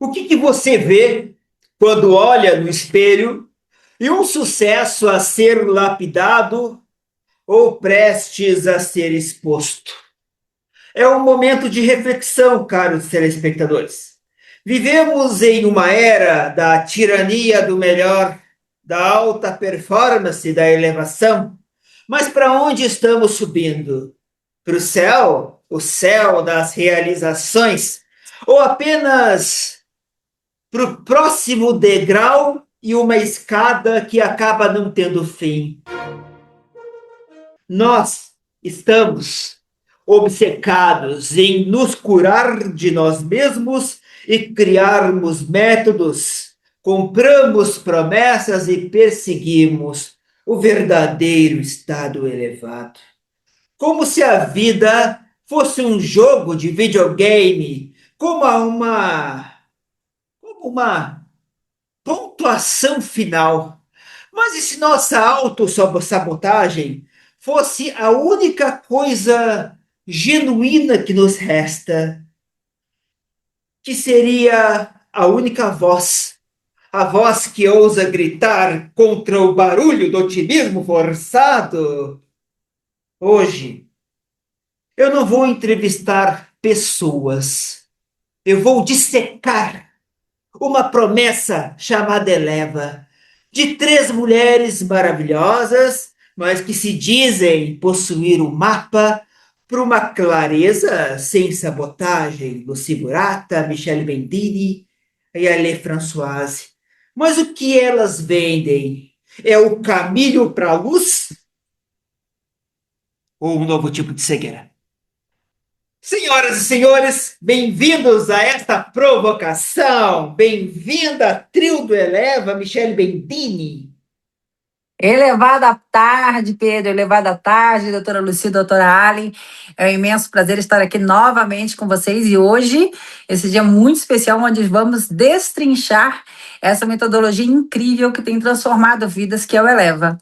O que você vê quando olha no espelho e um sucesso a ser lapidado ou prestes a ser exposto? É um momento de reflexão, caros telespectadores. Vivemos em uma era da tirania do melhor, da alta performance, da elevação. Mas para onde estamos subindo? Para o céu das realizações? Ou apenas para o próximo degrau e uma escada que acaba não tendo fim? Nós estamos obcecados em nos curar de nós mesmos e criarmos métodos. Compramos promessas e perseguimos o verdadeiro estado elevado. Como se a vida fosse um jogo de videogame, como uma pontuação final. Mas e se nossa autossabotagem fosse a única coisa genuína que nos resta? Que seria a única voz, a voz que ousa gritar contra o barulho do otimismo forçado? Hoje, eu não vou entrevistar pessoas, eu vou dissecar uma promessa chamada Eleva, de três mulheres maravilhosas, mas que se dizem possuir o mapa para uma clareza sem sabotagem. Lucy Burata, Michelle Bendini e Alê Françoise. Mas o que elas vendem? É o caminho para a luz ou um novo tipo de cegueira? Senhoras e senhores, bem-vindos a esta provocação. Bem-vinda, trio do Eleva, Michelle Bendini. Elevada tarde, Pedro, elevada tarde, doutora Lucy, doutora Allen. É um imenso prazer estar aqui novamente com vocês e hoje, esse dia muito especial, onde vamos destrinchar essa metodologia incrível que tem transformado vidas, que é o Eleva.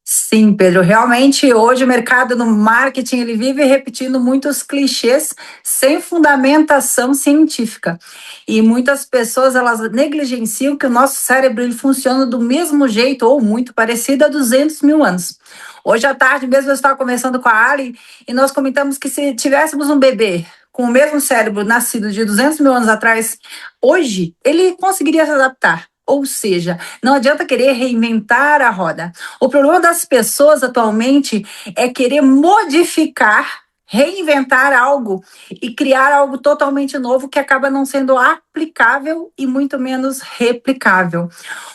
Sim, Pedro, realmente hoje o mercado no marketing ele vive repetindo muitos clichês sem fundamentação científica. E muitas pessoas elas negligenciam que o nosso cérebro ele funciona do mesmo jeito ou muito parecido há 200 mil anos. Hoje à tarde mesmo eu estava conversando com a Ali e nós comentamos que se tivéssemos um bebê com o mesmo cérebro nascido de 200 mil anos atrás, hoje ele conseguiria se adaptar. Ou seja, não adianta querer reinventar a roda. O problema das pessoas atualmente é querer modificar, reinventar algo e criar algo totalmente novo que acaba não sendo aplicável e muito menos replicável.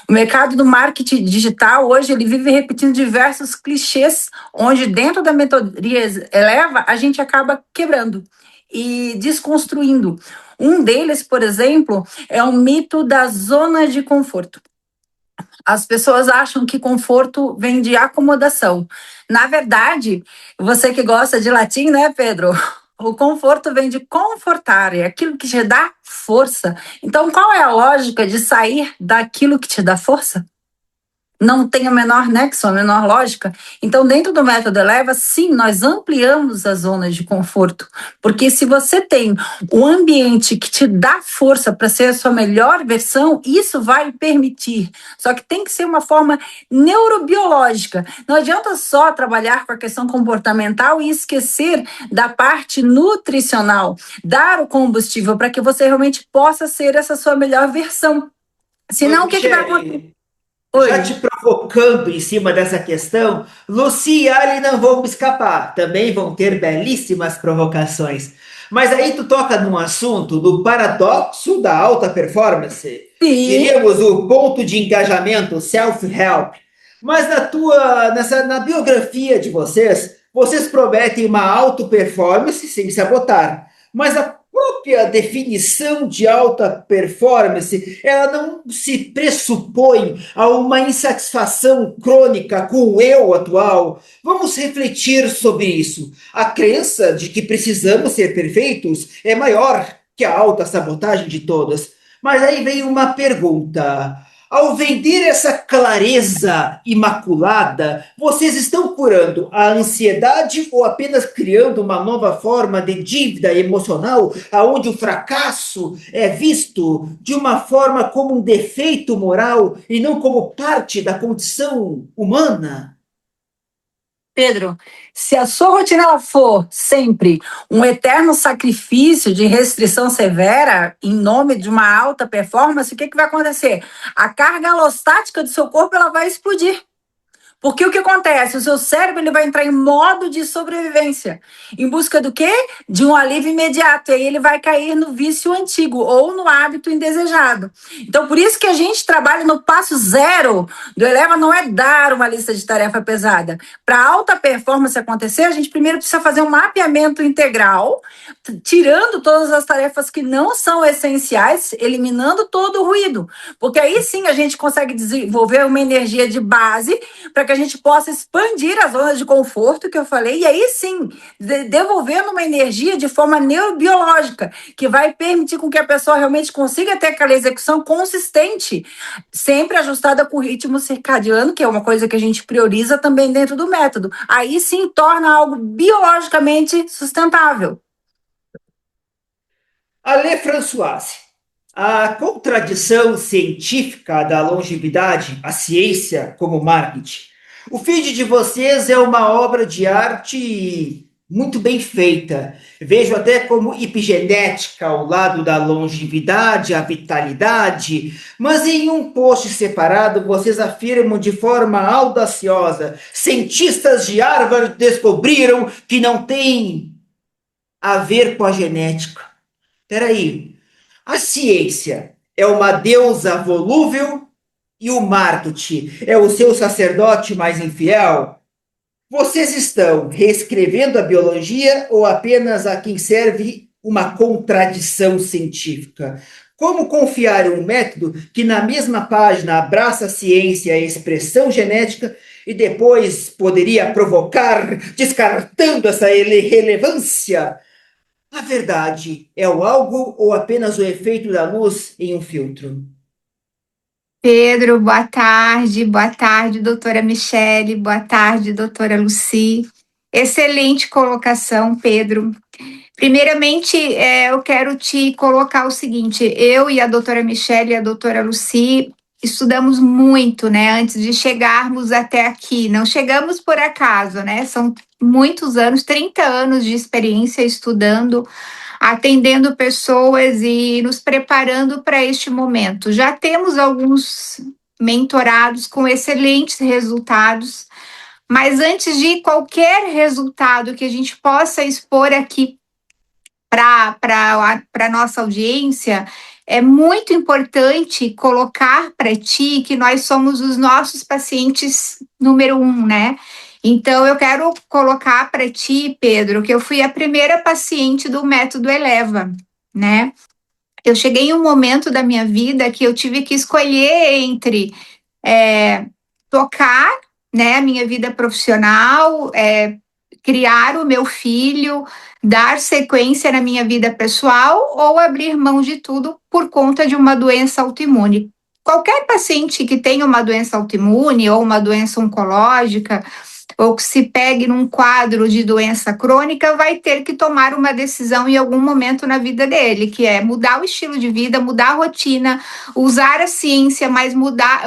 O mercado do marketing digital hoje ele vive repetindo diversos clichês, onde dentro da mentoria Eleva a gente acaba quebrando e desconstruindo. Um deles, por exemplo, é o mito da zona de conforto. As pessoas acham que conforto vem de acomodação. Na verdade, você que gosta de latim, né, Pedro? O conforto vem de confortar, é aquilo que te dá força. Então, qual é a lógica de sair daquilo que te dá força? Não tem o menor nexo, a menor lógica. Então, dentro do método Eleva, sim, nós ampliamos as zonas de conforto. Porque se você tem um ambiente que te dá força para ser a sua melhor versão, isso vai permitir. Só que tem que ser uma forma neurobiológica. Não adianta só trabalhar com a questão comportamental e esquecer da parte nutricional. Dar o combustível para que você realmente possa ser essa sua melhor versão. Senão, o que vai acontecer? Já te provocando em cima dessa questão, Lucy e Ali não vão me escapar, também vão ter belíssimas provocações. Mas aí tu toca num assunto do paradoxo da alta performance. Sim. Diríamos o ponto de engajamento, self-help. Mas na biografia de vocês prometem uma alta performance sem sabotar. Mas a própria definição de alta performance, ela não se pressupõe a uma insatisfação crônica com o eu atual. Vamos refletir sobre isso. A crença de que precisamos ser perfeitos é maior que a alta sabotagem de todas. Mas aí vem uma pergunta. Ao vender essa clareza imaculada, vocês estão curando a ansiedade ou apenas criando uma nova forma de dívida emocional, aonde o fracasso é visto de uma forma como um defeito moral e não como parte da condição humana? Pedro, se a sua rotina ela for sempre um eterno sacrifício de restrição severa em nome de uma alta performance, o que vai acontecer? A carga alostática do seu corpo ela vai explodir. Porque o que acontece? O seu cérebro ele vai entrar em modo de sobrevivência. Em busca do quê? De um alívio imediato. E aí ele vai cair no vício antigo ou no hábito indesejado. Então, por isso que a gente trabalha no passo zero do Eleva, não é dar uma lista de tarefa pesada. Para alta performance acontecer, a gente primeiro precisa fazer um mapeamento integral, tirando todas as tarefas que não são essenciais, eliminando todo o ruído. Porque aí sim a gente consegue desenvolver uma energia de base para que a gente possa expandir as zonas de conforto que eu falei, e aí sim, devolvendo uma energia de forma neurobiológica, que vai permitir com que a pessoa realmente consiga ter aquela execução consistente, sempre ajustada com o ritmo circadiano, que é uma coisa que a gente prioriza também dentro do método. Aí sim torna algo biologicamente sustentável. Alain Françoise, a contradição científica da longevidade, a ciência como marketing. O feed de vocês é uma obra de arte muito bem feita. Vejo até como epigenética ao lado da longevidade, a vitalidade, mas em um post separado vocês afirmam de forma audaciosa: cientistas de Harvard descobriram que não tem a ver com a genética. Peraí, a ciência é uma deusa volúvel e o marketing é o seu sacerdote mais infiel? Vocês estão reescrevendo a biologia ou apenas a quem serve uma contradição científica? Como confiar em um método que na mesma página abraça a ciência e a expressão genética e depois poderia provocar, descartando essa irrelevância? A verdade é o algo ou apenas o efeito da luz em um filtro? Pedro, boa tarde, doutora Michele, boa tarde, doutora Luci. Excelente colocação, Pedro. Primeiramente, eu quero te colocar o seguinte: eu e a doutora Michele e a doutora Luci estudamos muito, né, antes de chegarmos até aqui. Não chegamos por acaso, né? São muitos anos, 30 anos de experiência estudando, atendendo pessoas e nos preparando para este momento. Já temos alguns mentorados com excelentes resultados, mas antes de qualquer resultado que a gente possa expor aqui para a nossa audiência, é muito importante colocar para ti que nós somos os nossos pacientes número um, né? Então, eu quero colocar para ti, Pedro, que eu fui a primeira paciente do método Eleva, né? Eu cheguei em um momento da minha vida que eu tive que escolher entre tocar, né, a minha vida profissional, criar o meu filho, dar sequência na minha vida pessoal ou abrir mão de tudo por conta de uma doença autoimune. Qualquer paciente que tenha uma doença autoimune ou uma doença oncológica, ou que se pegue num quadro de doença crônica, vai ter que tomar uma decisão em algum momento na vida dele, que é mudar o estilo de vida, mudar a rotina, usar a ciência, mas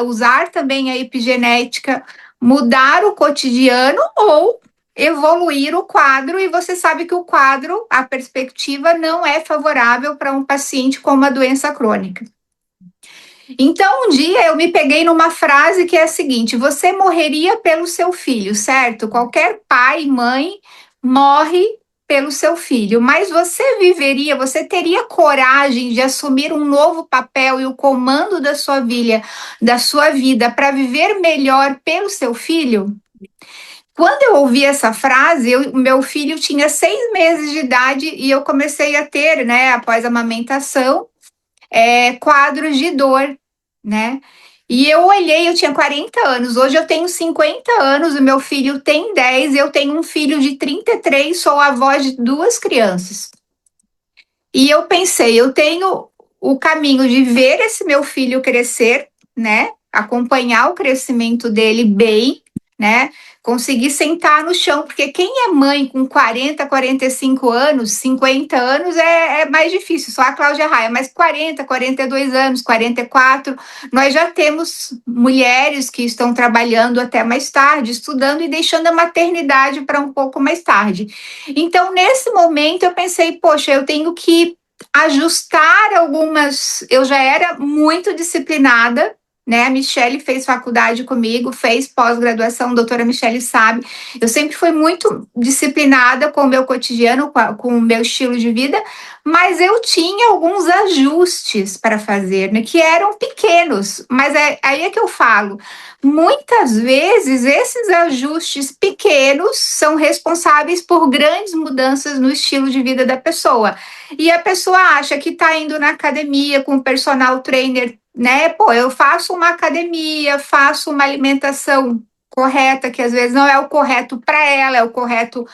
usar também a epigenética, mudar o cotidiano ou evoluir o quadro, e você sabe que o quadro, a perspectiva não é favorável para um paciente com uma doença crônica. Então, um dia eu me peguei numa frase que é a seguinte: você morreria pelo seu filho, certo? Qualquer pai, mãe morre pelo seu filho, mas você viveria, você teria coragem de assumir um novo papel e o comando da sua vida para viver melhor pelo seu filho? Quando eu ouvi essa frase, meu filho tinha 6 meses de idade e eu comecei a ter, né, após a amamentação, quadros de dor, né? E eu olhei, eu tinha 40 anos, hoje eu tenho 50 anos, o meu filho tem 10, eu tenho um filho de 33, sou avó de 2 crianças. E eu pensei, eu tenho o caminho de ver esse meu filho crescer, né? Acompanhar o crescimento dele bem, né? Conseguir sentar no chão, porque quem é mãe com 40, 45 anos, 50 anos é mais difícil, só a Cláudia Raia, mas 40, 42 anos, 44, nós já temos mulheres que estão trabalhando até mais tarde, estudando e deixando a maternidade para um pouco mais tarde. Então, nesse momento, eu pensei, poxa, eu tenho que ajustar algumas. Eu já era muito disciplinada, né? A Michele fez faculdade comigo, fez pós-graduação, a doutora Michele sabe. Eu sempre fui muito disciplinada com o meu cotidiano, com o meu estilo de vida, mas eu tinha alguns ajustes para fazer, né, que eram pequenos. Mas aí é que eu falo. Muitas vezes esses ajustes pequenos são responsáveis por grandes mudanças no estilo de vida da pessoa. E a pessoa acha que está indo na academia com o personal trainer, né? Pô, eu faço uma academia, faço uma alimentação correta, que às vezes não é o correto para ela, é o correto,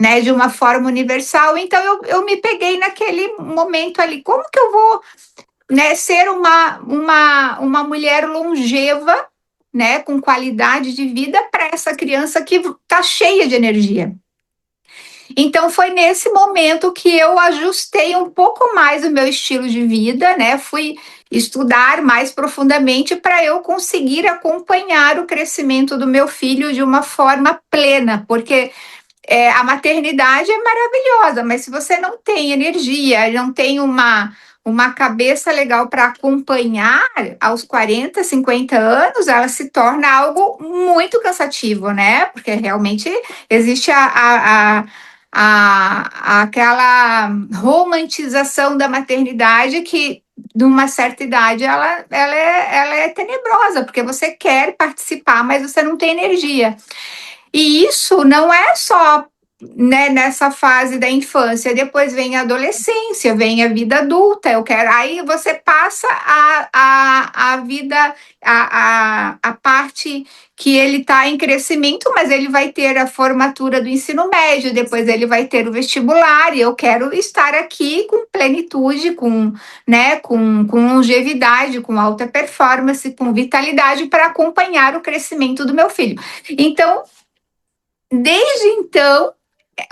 né, de uma forma universal. Então eu me peguei naquele momento ali, como que eu vou, né, ser uma mulher longeva, né, com qualidade de vida para essa criança que está cheia de energia. Então foi nesse momento que eu ajustei um pouco mais o meu estilo de vida, né? Fui estudar mais profundamente para eu conseguir acompanhar o crescimento do meu filho de uma forma plena, porque a maternidade é maravilhosa, mas se você não tem energia, não tem uma cabeça legal para acompanhar aos 40, 50 anos, ela se torna algo muito cansativo, né? Porque realmente existe aquela romantização da maternidade que, de uma certa idade, ela é tenebrosa, porque você quer participar, mas você não tem energia. E isso não é só, né, nessa fase da infância, depois vem a adolescência, vem a vida adulta, eu quero, aí você passa a vida, a parte que ele está em crescimento, mas ele vai ter a formatura do ensino médio, depois ele vai ter o vestibular, e eu quero estar aqui com plenitude, né, com longevidade, com alta performance, com vitalidade para acompanhar o crescimento do meu filho. Então, desde então,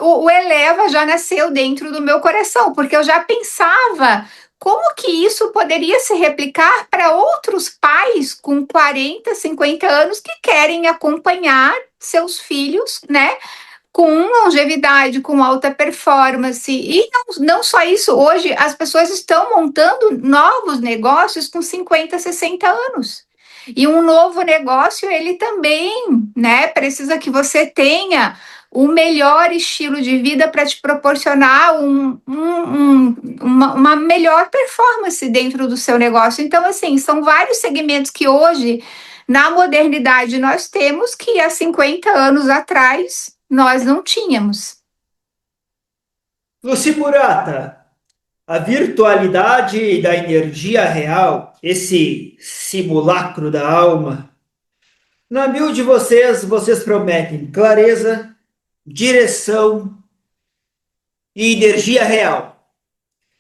o Eleva já nasceu dentro do meu coração, porque eu já pensava como que isso poderia se replicar para outros pais com 40, 50 anos que querem acompanhar seus filhos, né? Com longevidade, com alta performance. E não só isso, hoje as pessoas estão montando novos negócios com 50, 60 anos. E um novo negócio, ele também, né, precisa que você tenha o melhor estilo de vida para te proporcionar uma melhor performance dentro do seu negócio. Então, assim, são vários segmentos que hoje, na modernidade, nós temos que há 50 anos atrás nós não tínhamos. Luci Murata, a virtualidade da energia real, esse simulacro da alma, na mil de vocês prometem clareza, direção e energia real.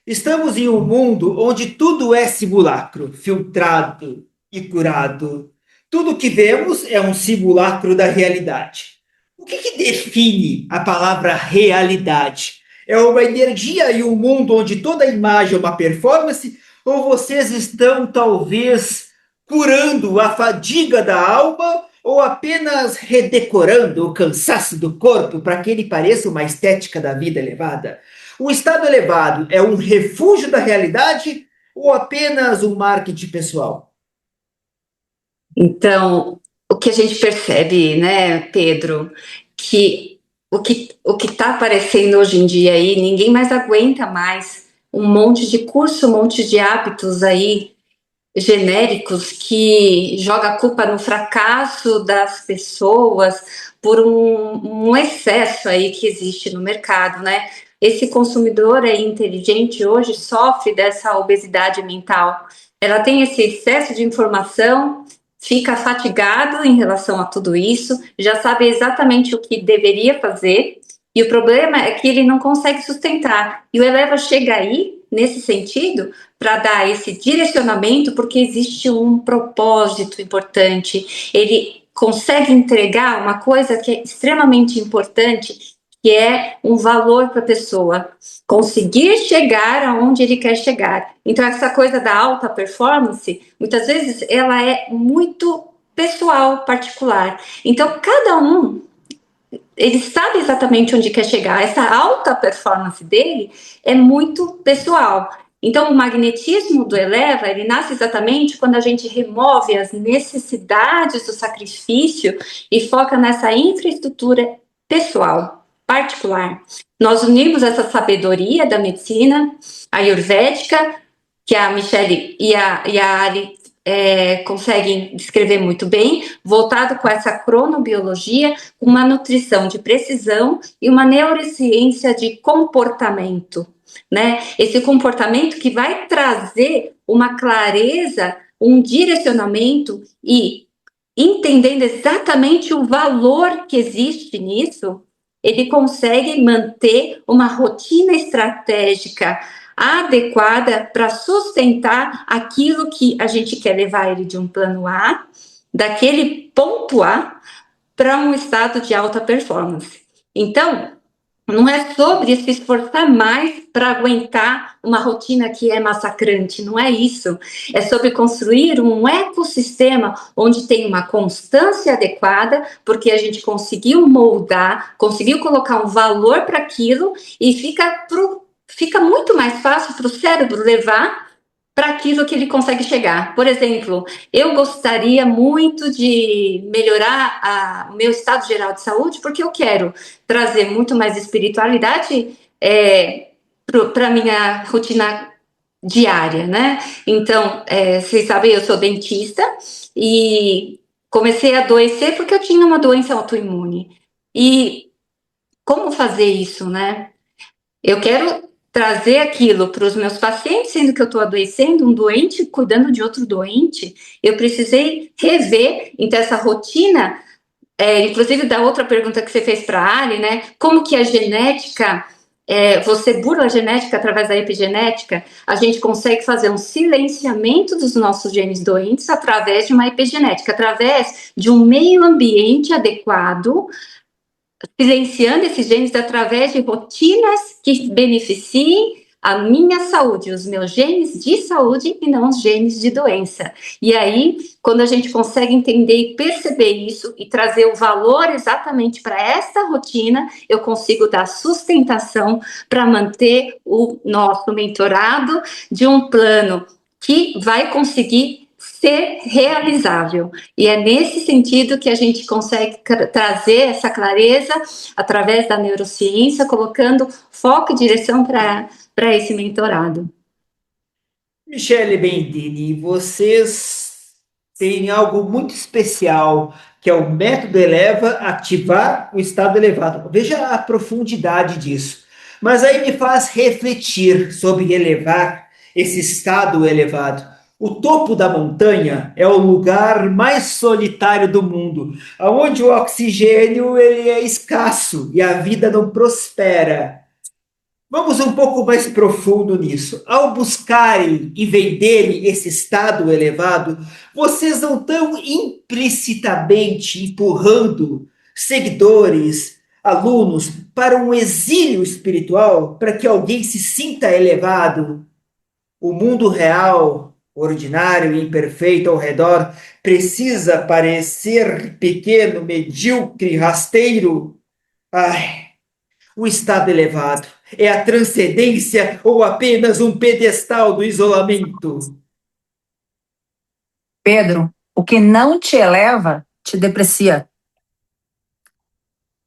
Estamos em um mundo onde tudo é simulacro, filtrado e curado. Tudo que vemos é um simulacro da realidade. O que define a palavra realidade? É uma energia e um mundo onde toda imagem é uma performance? Ou vocês estão, talvez, curando a fadiga da alma ou apenas redecorando o cansaço do corpo para que ele pareça uma estética da vida elevada? O estado elevado é um refúgio da realidade ou apenas um marketing pessoal? Então, o que a gente percebe, né, Pedro, que o que está aparecendo hoje em dia aí, ninguém mais aguenta mais um monte de curso, um monte de hábitos aí genéricos que joga a culpa no fracasso das pessoas por um excesso aí que existe no mercado, né? Esse consumidor aí inteligente hoje sofre dessa obesidade mental. Ela tem esse excesso de informação, fica fatigado em relação a tudo isso, já sabe exatamente o que deveria fazer, e o problema é que ele não consegue sustentar. E o Eleva chega aí nesse sentido para dar esse direcionamento, porque existe um propósito importante. Ele consegue entregar uma coisa que é extremamente importante, que é um valor para a pessoa conseguir chegar aonde ele quer chegar. Então, essa coisa da alta performance, muitas vezes, ela é muito pessoal, particular. Então, cada um, ele sabe exatamente onde quer chegar. Essa alta performance dele é muito pessoal. Então, o magnetismo do Eleva, ele nasce exatamente quando a gente remove as necessidades do sacrifício e foca nessa infraestrutura pessoal, particular. Nós unimos essa sabedoria da medicina ayurvédica, que a Michelle e a Ali conseguem descrever muito bem, voltado com essa cronobiologia, uma nutrição de precisão e uma neurociência de comportamento, né? Esse comportamento que vai trazer uma clareza, um direcionamento e entendendo exatamente o valor que existe nisso, ele consegue manter uma rotina estratégica adequada para sustentar aquilo que a gente quer levar ele de um plano A, daquele ponto A, para um estado de alta performance. Então, não é sobre se esforçar mais para aguentar uma rotina que é massacrante, não é isso. É sobre construir um ecossistema onde tem uma constância adequada, porque a gente conseguiu moldar, conseguiu colocar um valor para aquilo e fica muito mais fácil para o cérebro levar para aquilo que ele consegue chegar. Por exemplo, eu gostaria muito de melhorar o meu estado geral de saúde, porque eu quero trazer muito mais espiritualidade para a minha rotina diária, né? Então, vocês sabem, eu sou dentista e comecei a adoecer porque eu tinha uma doença autoimune. E como fazer isso, né? Eu quero trazer aquilo para os meus pacientes, sendo que eu estou adoecendo, um doente cuidando de outro doente. Eu precisei rever, então, essa rotina, inclusive da outra pergunta que você fez para a Ali, né? Como que a genética, você burla a genética através da epigenética, a gente consegue fazer um silenciamento dos nossos genes doentes através de uma epigenética, através de um meio ambiente adequado, silenciando esses genes através de rotinas que beneficiem a minha saúde, os meus genes de saúde e não os genes de doença. E aí, quando a gente consegue entender e perceber isso e trazer o valor exatamente para essa rotina, eu consigo dar sustentação para manter o nosso mentorado de um plano que vai conseguir ser realizável. E é nesse sentido que a gente consegue trazer essa clareza através da neurociência, colocando foco e direção para esse mentorado. Michele Bendini, vocês têm algo muito especial, que é o método Eleva ativar o estado elevado. Veja a profundidade disso. Mas aí me faz refletir sobre elevar esse estado elevado. O topo da montanha é o lugar mais solitário do mundo, onde o oxigênio ele é escasso e a vida não prospera. Vamos um pouco mais profundo nisso. Ao buscarem e venderem esse estado elevado, vocês não estão implicitamente empurrando seguidores, alunos, para um exílio espiritual, para que alguém se sinta elevado. O mundo real, ordinário e imperfeito ao redor, precisa parecer pequeno, medíocre, rasteiro. Ai, o estado elevado é a transcendência ou apenas um pedestal do isolamento? Pedro, o que não te eleva, te deprecia.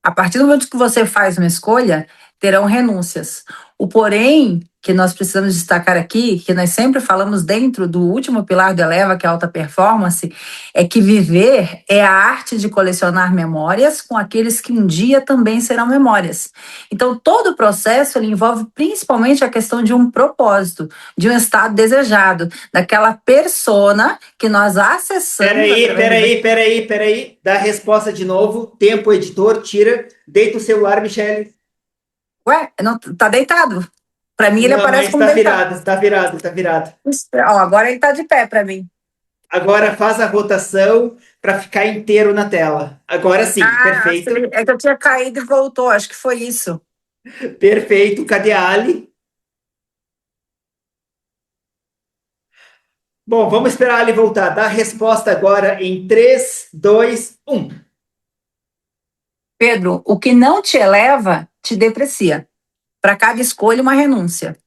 A partir do momento que você faz uma escolha, terão renúncias. O porém que nós precisamos destacar aqui, que nós sempre falamos dentro do último pilar do Eleva, que é a alta performance, é que viver é a arte de colecionar memórias com aqueles que um dia também serão memórias. Então, todo o processo ele envolve principalmente a questão de um propósito, de um estado desejado, daquela persona que nós acessamos. Peraí. Dá a resposta de novo. Tempo, editor, tira. Deita o celular, Michele. Ué, não, tá deitado? Para mim, ele Não, aparece mas como está deitado. virado, está virado, está virado. Ó, agora ele está de pé para mim. Agora faz a rotação para ficar inteiro na tela. Agora sim, Ah, acho que perfeito. é que eu tinha caído e voltou, acho que foi isso. Perfeito. Cadê a Ali? Bom, vamos esperar a Ali voltar. Dá a resposta agora em 3, 2, 1. Pedro, o que não te eleva, te deprecia. Para cada escolha, uma renúncia.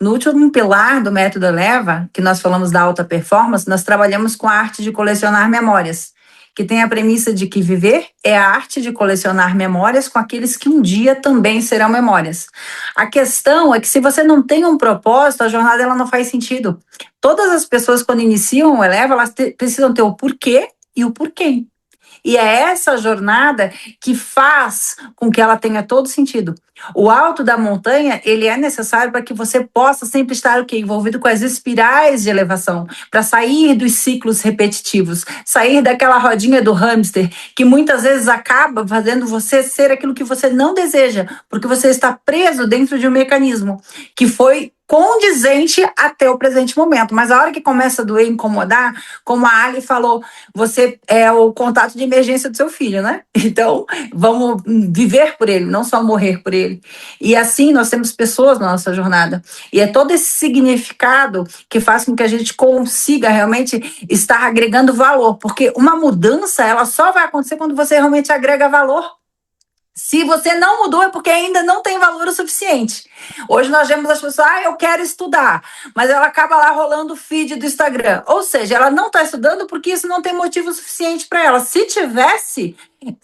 No último pilar do método Eleva, que nós falamos da alta performance, nós trabalhamos com a arte de colecionar memórias, que tem a premissa de que viver é a arte de colecionar memórias com aqueles que um dia também serão memórias. A questão é que se você não tem um propósito, a jornada ela não faz sentido. Todas as pessoas, quando iniciam o Eleva, elas precisam ter o porquê e o porquê. E é essa jornada que faz com que ela tenha todo sentido. O alto da montanha, ele é necessário para que você possa sempre estar o quê? Envolvido com as espirais de elevação, para sair dos ciclos repetitivos, sair daquela rodinha do hamster, que muitas vezes acaba fazendo você ser aquilo que você não deseja, porque você está preso dentro de um mecanismo que foi condizente até o presente momento. Mas a hora que começa a doer, incomodar, como a Ali falou, você é o contato de emergência do seu filho, né? Então, vamos viver por ele, não só morrer por ele. E assim, nós temos pessoas na nossa jornada. E é todo esse significado que faz com que a gente consiga realmente estar agregando valor. Porque uma mudança, ela só vai acontecer quando você realmente agrega valor. Se você não mudou, é porque ainda não tem valor o suficiente. Hoje nós vemos as pessoas, eu quero estudar, mas ela acaba lá rolando o feed do Instagram. Ou seja, ela não está estudando porque isso não tem motivo suficiente para ela. Se tivesse,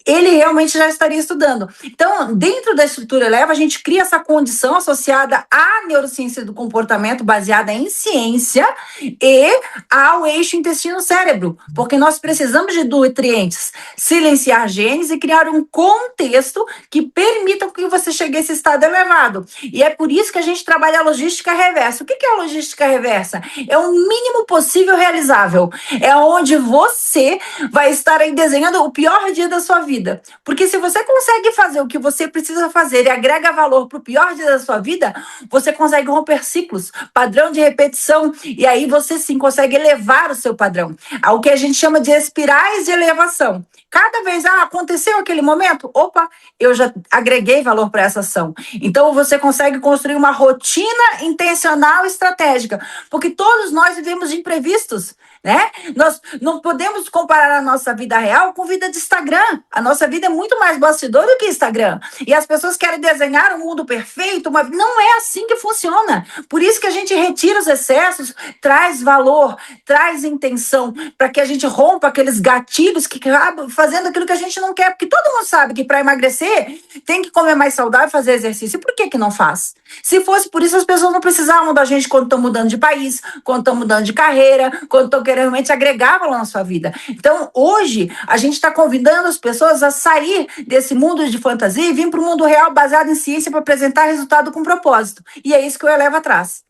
ele realmente já estaria estudando. Então, dentro da estrutura Eleva, a gente cria essa condição associada à neurociência do comportamento, baseada em ciência, e ao eixo intestino-cérebro, porque nós precisamos de nutrientes, silenciar genes e criar um contexto que permita que você chegue a esse estado elevado. E é por isso que a gente trabalha a logística reversa. O que é a logística reversa? É o mínimo possível realizável. É onde você vai estar aí desenhando o pior dia da sua vida. Porque se você consegue fazer o que você precisa fazer e agrega valor para o pior dia da sua vida, você consegue romper ciclos, padrão de repetição, e aí você sim consegue elevar o seu padrão. Ao que a gente chama de espirais de elevação. Cada vez, aconteceu aquele momento, opa, eu já agreguei valor para essa ação. Então você consegue construir uma rotina intencional e estratégica, porque todos nós vivemos de imprevistos, né? Nós não podemos comparar a nossa vida real com vida de Instagram. A nossa vida é muito mais bastidor do que Instagram. E as pessoas querem desenhar um mundo perfeito, mas não é assim que funciona. Por isso que a gente retira os excessos, traz valor, traz intenção, para que a gente rompa aqueles gatilhos que acabam fazendo aquilo que a gente não quer. Porque todo mundo sabe que para emagrecer tem que comer mais saudável e fazer exercício. E por que não faz? Se fosse por isso, as pessoas não precisavam da gente quando estão mudando de país, quando estão mudando de carreira, quando estão querendo realmente agregar valor na sua vida. Então, hoje, a gente está convidando as pessoas a sair desse mundo de fantasia e vir para o mundo real baseado em ciência para apresentar resultado com propósito. E é isso que o Eleva traz.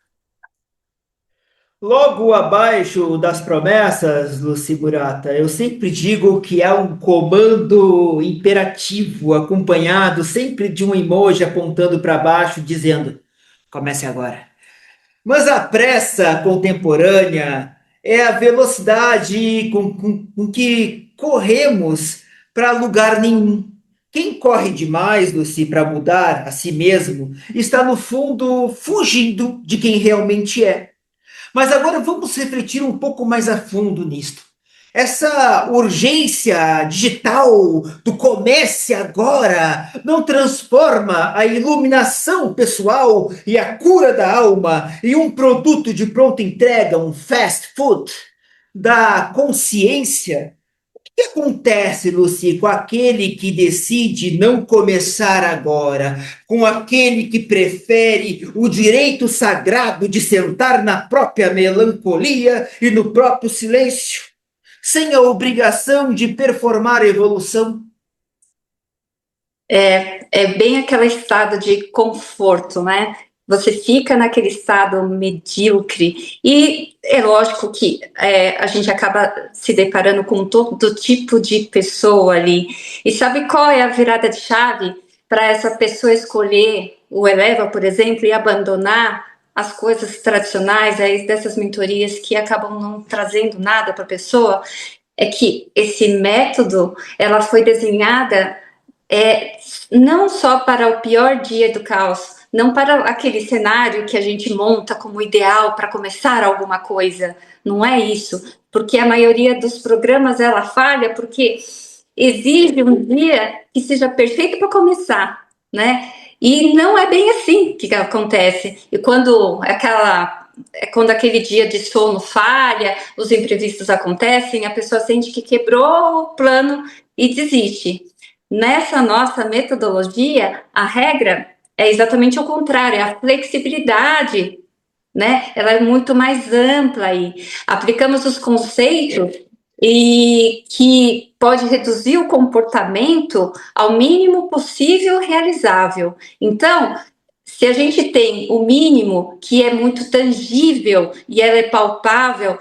Logo abaixo das promessas, Lucy Murata, eu sempre digo que é um comando imperativo, acompanhado sempre de um emoji apontando para baixo, dizendo: comece agora. Mas a pressa contemporânea é a velocidade com que corremos para lugar nenhum. Quem corre demais, Lucy, para mudar a si mesmo, está no fundo fugindo de quem realmente é. Mas agora vamos refletir um pouco mais a fundo nisto. Essa urgência digital do comece agora não transforma a iluminação pessoal e a cura da alma em um produto de pronta entrega, um fast food da consciência? O que acontece, Lucy, com aquele que decide não começar agora, com aquele que prefere o direito sagrado de sentar na própria melancolia e no próprio silêncio, sem a obrigação de performar evolução? É bem aquele estado de conforto, né? Você fica naquele estado medíocre e é lógico que a gente acaba se deparando com todo tipo de pessoa ali. E sabe qual é a virada de chave para essa pessoa escolher o Eleva, por exemplo, e abandonar as coisas tradicionais aí dessas mentorias que acabam não trazendo nada para a pessoa, é que esse método, ela foi desenhada não só para o pior dia do caos, não para aquele cenário que a gente monta como ideal para começar alguma coisa, não é isso, porque a maioria dos programas ela falha porque exige um dia que seja perfeito para começar, né? E não é bem assim que acontece. E quando aquele dia de sono falha, os imprevistos acontecem, a pessoa sente que quebrou o plano e desiste. Nessa nossa metodologia, a regra é exatamente o contrário, é a flexibilidade, né? Ela é muito mais ampla aí. Aplicamos os conceitos e que pode reduzir o comportamento ao mínimo possível realizável. Então, se a gente tem o mínimo que é muito tangível e ela é palpável,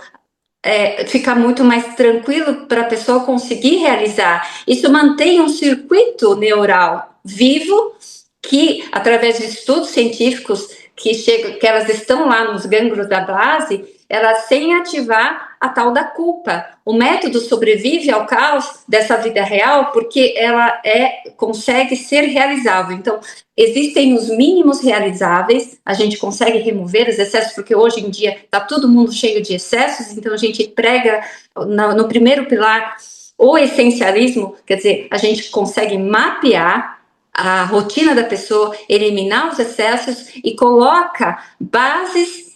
fica muito mais tranquilo para a pessoa conseguir realizar. Isso mantém um circuito neural vivo que, através de estudos científicos que elas estão lá nos gânglios da base, elas sem ativar a tal da culpa. O método sobrevive ao caos dessa vida real porque ela consegue ser realizável. Então, existem os mínimos realizáveis, a gente consegue remover os excessos, porque hoje em dia está todo mundo cheio de excessos, então a gente prega no primeiro pilar o essencialismo, quer dizer, a gente consegue mapear a rotina da pessoa, eliminar os excessos e coloca bases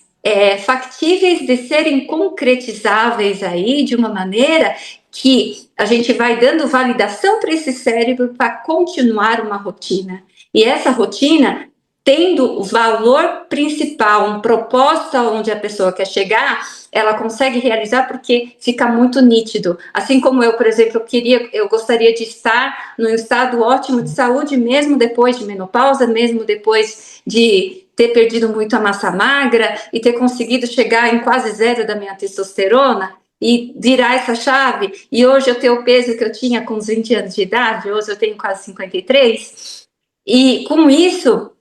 factíveis de serem concretizáveis aí de uma maneira que a gente vai dando validação para esse cérebro para continuar uma rotina. E essa rotina, tendo o valor principal, um propósito aonde a pessoa quer chegar, ela consegue realizar porque fica muito nítido. Assim como eu, por exemplo, eu gostaria de estar num estado ótimo de saúde, mesmo depois de menopausa, mesmo depois de ter perdido muito a massa magra e ter conseguido chegar em quase zero da minha testosterona e virar essa chave. E hoje eu tenho o peso que eu tinha com os 20 anos de idade, hoje eu tenho quase 53. E com isso,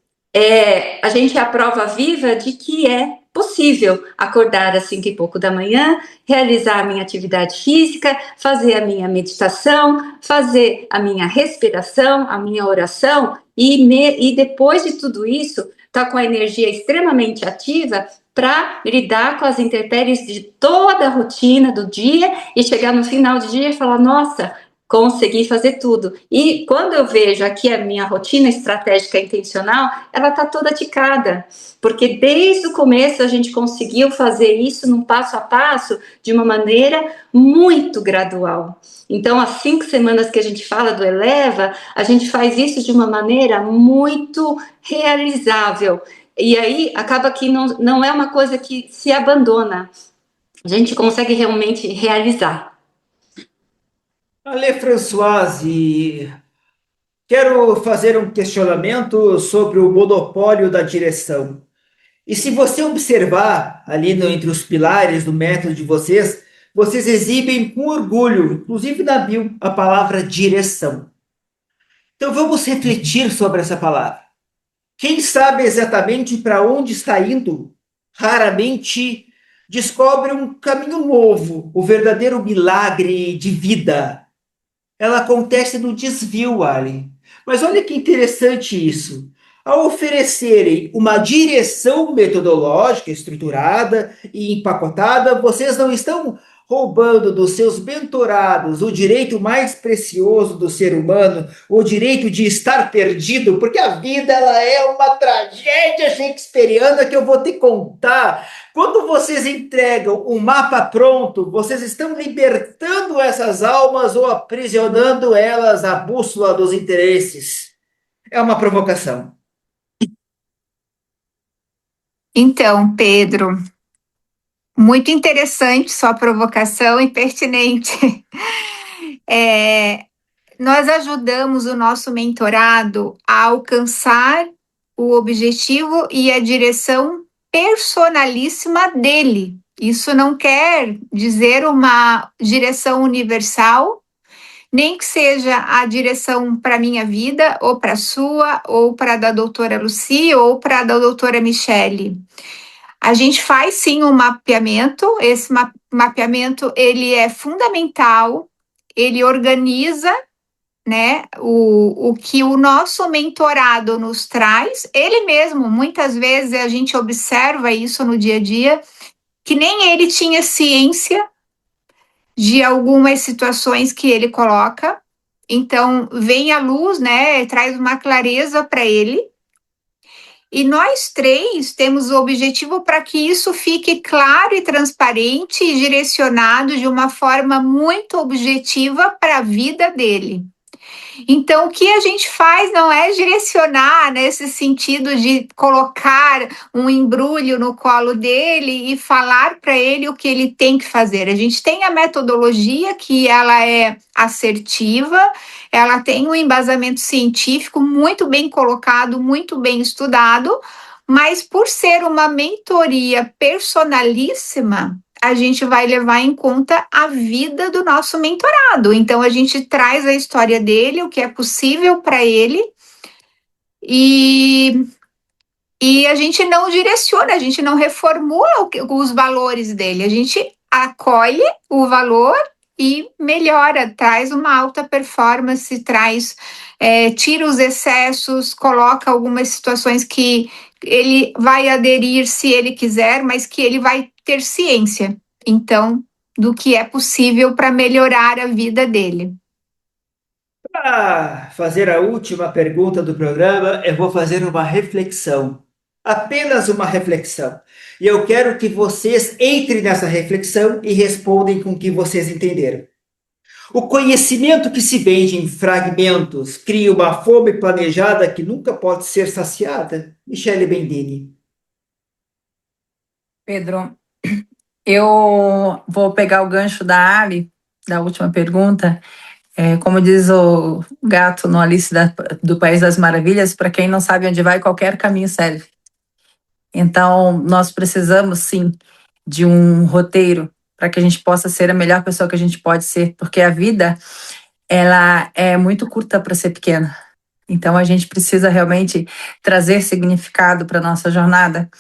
a gente é a prova viva de que é possível acordar às 5 e pouco da manhã, realizar a minha atividade física, fazer a minha meditação, fazer a minha respiração, a minha oração, e depois de tudo isso, tá com a energia extremamente ativa para lidar com as intempéries de toda a rotina do dia e chegar no final do dia e falar, nossa, consegui fazer tudo. E quando eu vejo aqui a minha rotina estratégica intencional, ela está toda ticada, porque desde o começo a gente conseguiu fazer isso num passo a passo, de uma maneira muito gradual. Então, as 5 semanas que a gente fala do Eleva, a gente faz isso de uma maneira muito realizável. E aí, acaba que não é uma coisa que se abandona. A gente consegue realmente realizar. Ale Françoise, quero fazer um questionamento sobre o monopólio da direção. E se você observar ali entre os pilares do método de vocês, vocês exibem com orgulho, inclusive na bio, a palavra direção. Então vamos refletir sobre essa palavra. Quem sabe exatamente para onde está indo, raramente descobre um caminho novo, o verdadeiro milagre de vida. Ela acontece no desvio, Ali. Mas olha que interessante isso. Ao oferecerem uma direção metodológica estruturada e empacotada, vocês não estão roubando dos seus mentorados o direito mais precioso do ser humano, o direito de estar perdido, porque a vida ela é uma tragédia shakespeariana que eu vou te contar. Quando vocês entregam um mapa pronto, vocês estão libertando essas almas ou aprisionando elas à bússola dos interesses. É uma provocação. Então, Pedro, muito interessante sua provocação e pertinente. Nós ajudamos o nosso mentorado a alcançar o objetivo e a direção personalíssima dele. Isso não quer dizer uma direção universal, nem que seja a direção para a minha vida, ou para a sua, ou para a da doutora Lucy, ou para a da doutora Michele. A gente faz sim um mapeamento, esse mapeamento ele é fundamental, ele organiza, né, o que o nosso mentorado nos traz, ele mesmo, muitas vezes a gente observa isso no dia a dia, que nem ele tinha ciência de algumas situações que ele coloca, então vem à luz, né, traz uma clareza para ele, e nós três temos o objetivo para que isso fique claro e transparente e direcionado de uma forma muito objetiva para a vida dele. Então, o que a gente faz não é direcionar nesse sentido de colocar um embrulho no colo dele e falar para ele o que ele tem que fazer. A gente tem a metodologia que ela é assertiva, ela tem um embasamento científico muito bem colocado, muito bem estudado, mas por ser uma mentoria personalíssima, a gente vai levar em conta a vida do nosso mentorado. Então, a gente traz a história dele, o que é possível para ele, e, e a gente não direciona, a gente não reformula os valores dele, a gente acolhe o valor e melhora, traz uma alta performance, tira os excessos, coloca algumas situações que ele vai aderir se ele quiser, mas que ele vai ter ciência, então, do que é possível para melhorar a vida dele. Para fazer a última pergunta do programa, eu vou fazer uma reflexão. Apenas uma reflexão. E eu quero que vocês entrem nessa reflexão e respondem com o que vocês entenderam. O conhecimento que se vende em fragmentos cria uma fome planejada que nunca pode ser saciada? Michele Bendini. Pedro, eu vou pegar o gancho da Ali, da última pergunta. Como diz o gato no do País das Maravilhas, para quem não sabe onde vai, qualquer caminho serve. Então, nós precisamos, sim, de um roteiro para que a gente possa ser a melhor pessoa que a gente pode ser, porque a vida, ela é muito curta para ser pequena. Então, a gente precisa realmente trazer significado para a nossa jornada.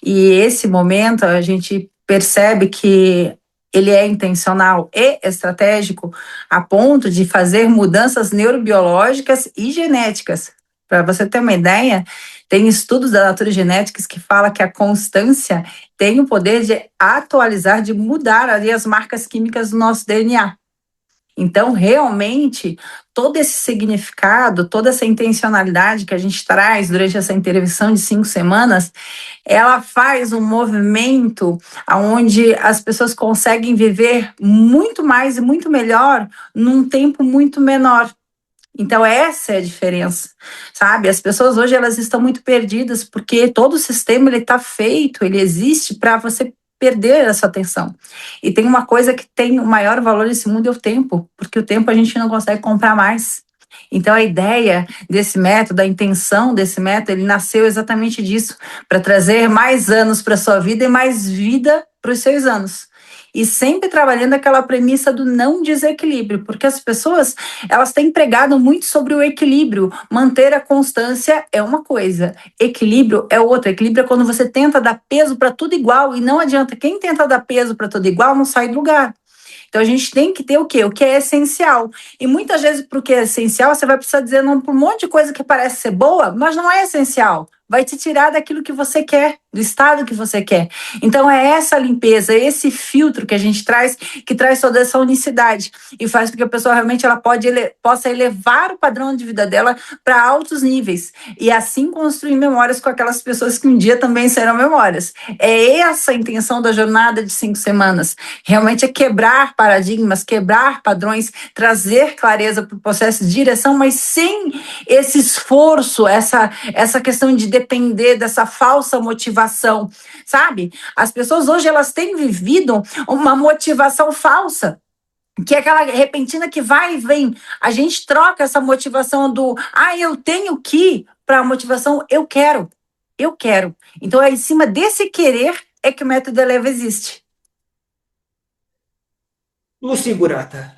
E esse momento, a gente percebe que ele é intencional e estratégico a ponto de fazer mudanças neurobiológicas e genéticas. Para você ter uma ideia, tem estudos da naturgenética que falam que a constância tem o poder de atualizar, de mudar ali as marcas químicas do nosso DNA. Então, realmente, todo esse significado, toda essa intencionalidade que a gente traz durante essa intervenção de 5 semanas, ela faz um movimento onde as pessoas conseguem viver muito mais e muito melhor num tempo muito menor. Então, essa é a diferença, sabe? As pessoas hoje, elas estão muito perdidas porque todo o sistema, ele está feito, ele existe para você perder essa atenção. E tem uma coisa que tem o maior valor nesse mundo, é o tempo, porque o tempo a gente não consegue comprar mais. Então, a ideia desse método, a intenção desse método, ele nasceu exatamente disso, para trazer mais anos para a sua vida e mais vida para os seus anos. E sempre trabalhando aquela premissa do não desequilíbrio, porque as pessoas, elas têm pregado muito sobre o equilíbrio. Manter a constância é uma coisa, equilíbrio é outra. Equilíbrio é quando você tenta dar peso para tudo igual, e não adianta, quem tenta dar peso para tudo igual não sai do lugar. Então, a gente tem que ter o quê? O que é essencial. E muitas vezes, para o que é essencial, você vai precisar dizer não para um monte de coisa que parece ser boa, mas não é essencial. Vai te tirar daquilo que você quer, do estado que você quer. Então, é essa limpeza, esse filtro que a gente traz, que traz toda essa unicidade e faz com que a pessoa realmente ela possa elevar o padrão de vida dela para altos níveis e assim construir memórias com aquelas pessoas que um dia também serão memórias. É essa a intenção da jornada de 5 semanas. Realmente é quebrar paradigmas, quebrar padrões, trazer clareza para o processo de direção, mas sem esse esforço, essa questão de depender dessa falsa motivação, sabe? As pessoas hoje, elas têm vivido uma motivação falsa, que é aquela repentina que vai e vem. A gente troca essa motivação do eu tenho que, para a motivação eu quero. Eu quero. Então, é em cima desse querer é que o método Eleva existe. Lucy Burata.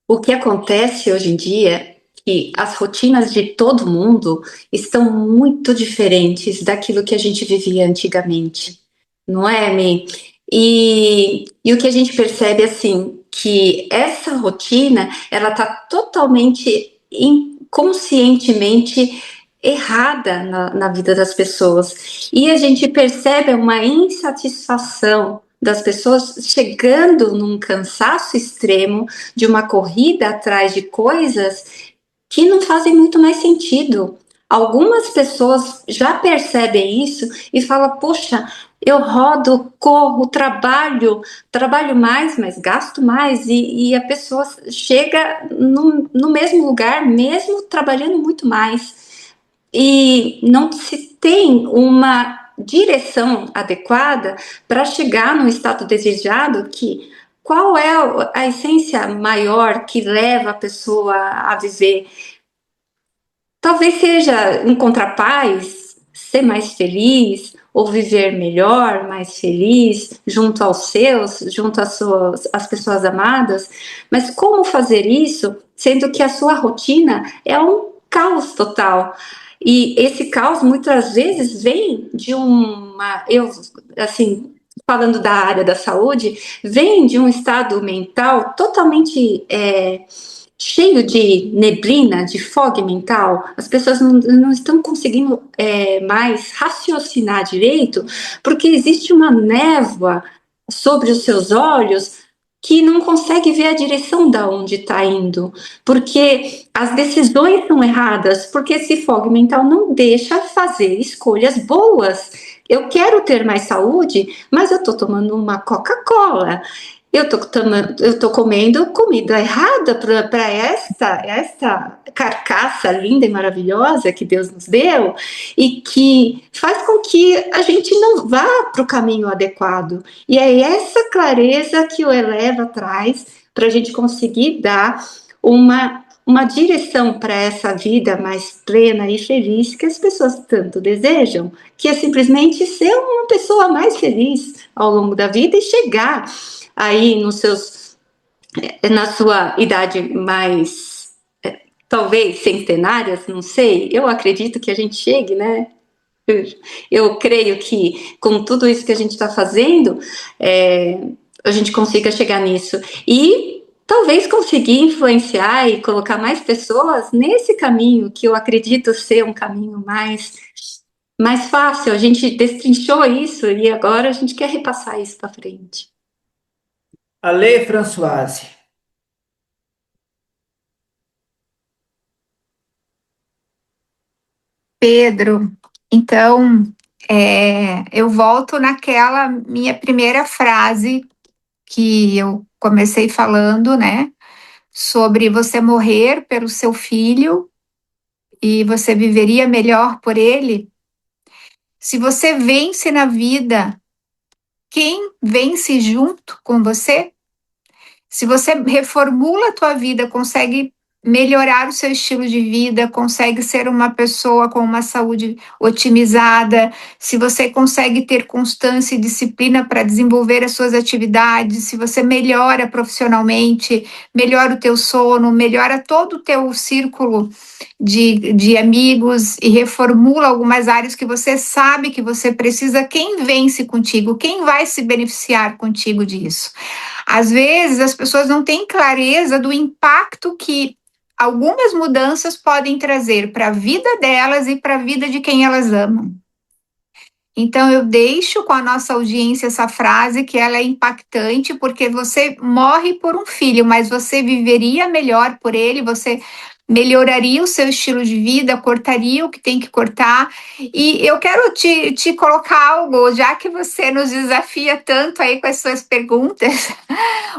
O que acontece hoje em dia é que as rotinas de todo mundo estão muito diferentes daquilo que a gente vivia antigamente, não é, Mi? E o que a gente percebe, assim, que essa rotina, ela está totalmente inconscientemente errada na vida das pessoas. E a gente percebe uma insatisfação das pessoas chegando num cansaço extremo de uma corrida atrás de coisas que não fazem muito mais sentido. Algumas pessoas já percebem isso e falam: poxa, eu rodo, corro, trabalho mais, mas gasto mais, e a pessoa chega no mesmo lugar, mesmo trabalhando muito mais. E não se tem uma direção adequada para chegar no estado desejado, que qual é a essência maior que leva a pessoa a viver. Talvez seja encontrar paz, ser mais feliz, ou viver melhor, mais feliz, junto aos seus, junto às pessoas amadas. Mas como fazer isso, sendo que a sua rotina é um caos total? E esse caos muitas vezes vem de assim, falando da área da saúde, vem de um estado mental totalmente cheio de neblina, de fog mental. As pessoas não estão conseguindo mais raciocinar direito, porque existe uma névoa sobre os seus olhos que não consegue ver a direção da onde está indo, porque as decisões são erradas, porque esse fog mental não deixa fazer escolhas boas. Eu quero ter mais saúde, mas eu estou tomando uma Coca-Cola. Eu tô comendo comida errada para esta carcaça linda e maravilhosa que Deus nos deu e que faz com que a gente não vá para o caminho adequado. E é essa clareza que o Eleva traz para a gente conseguir dar uma direção para essa vida mais plena e feliz que as pessoas tanto desejam, que é simplesmente ser uma pessoa mais feliz ao longo da vida e chegar aí na sua idade mais, talvez centenárias, não sei, eu acredito que a gente chegue, né? Eu creio que com tudo isso que a gente está fazendo, a gente consiga chegar nisso. E talvez conseguir influenciar e colocar mais pessoas nesse caminho, que eu acredito ser um caminho mais fácil. A gente destrinchou isso e agora a gente quer repassar isso para frente. Ale Françoise. Pedro, então, eu volto naquela minha primeira frase que eu comecei falando, né? Sobre você morrer pelo seu filho e você viveria melhor por ele. Se você vence na vida, quem vence junto com você? Se você reformula a tua vida, consegue melhorar o seu estilo de vida, consegue ser uma pessoa com uma saúde otimizada, se você consegue ter constância e disciplina para desenvolver as suas atividades, se você melhora profissionalmente, melhora o teu sono, melhora todo o teu círculo de amigos e reformula algumas áreas que você sabe que você precisa, quem vence contigo, quem vai se beneficiar contigo disso? Às vezes as pessoas não têm clareza do impacto que algumas mudanças podem trazer para a vida delas e para a vida de quem elas amam. Então eu deixo com a nossa audiência essa frase que ela é impactante, porque você morre por um filho, mas você viveria melhor por ele, você melhoraria o seu estilo de vida, cortaria o que tem que cortar. E eu quero te colocar algo, já que você nos desafia tanto aí com as suas perguntas.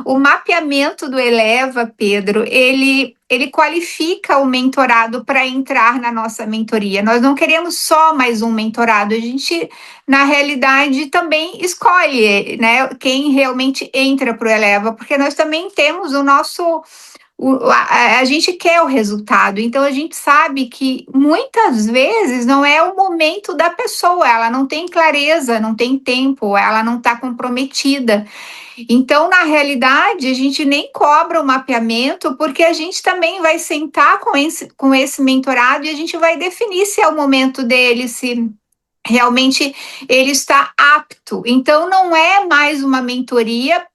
O mapeamento do Eleva, Pedro, ele qualifica o mentorado para entrar na nossa mentoria. Nós não queremos só mais um mentorado, a gente, na realidade, também escolhe, né, quem realmente entra para o Eleva, porque nós também temos a gente quer o resultado, então a gente sabe que muitas vezes não é o momento da pessoa, ela não tem clareza, não tem tempo, ela não está comprometida. Então, na realidade, a gente nem cobra o mapeamento, porque a gente também vai sentar com esse mentorado e a gente vai definir se é o momento dele, se realmente ele está apto. Então, não é mais uma mentoria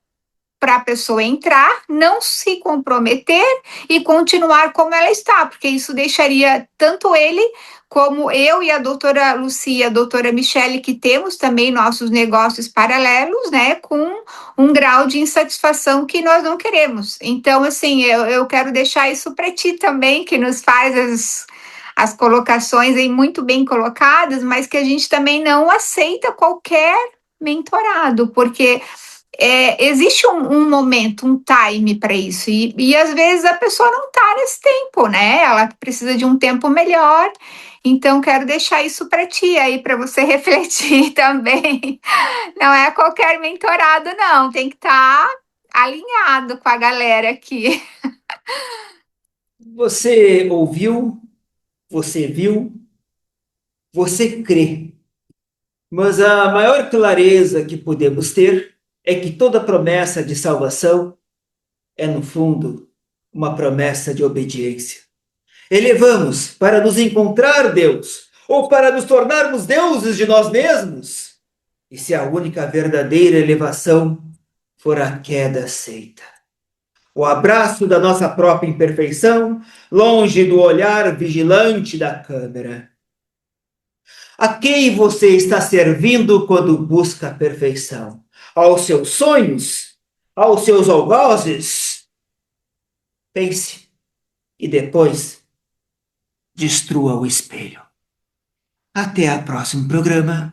para a pessoa entrar, não se comprometer e continuar como ela está, porque isso deixaria tanto ele como eu e a doutora Lucia, a doutora Michele, que temos também nossos negócios paralelos, né, com um grau de insatisfação que nós não queremos. Então, assim, eu quero deixar isso para ti também, que nos faz as colocações aí muito bem colocadas, mas que a gente também não aceita qualquer mentorado, porque existe um momento, um time para isso, e às vezes a pessoa não está nesse tempo, né? Ela precisa de um tempo melhor, então quero deixar isso para ti aí, para você refletir também. Não é qualquer mentorado, não, tem que estar alinhado com a galera aqui. Você ouviu, você viu, você crê. Mas a maior clareza que podemos ter é que toda promessa de salvação é, no fundo, uma promessa de obediência. Elevamos para nos encontrar Deus ou para nos tornarmos deuses de nós mesmos? E se a única verdadeira elevação for a queda aceita? O abraço da nossa própria imperfeição, longe do olhar vigilante da câmera. A quem você está servindo quando busca a perfeição? Aos seus sonhos? Aos seus algozes? Pense e depois destrua o espelho. Até o próximo programa.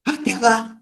Até lá!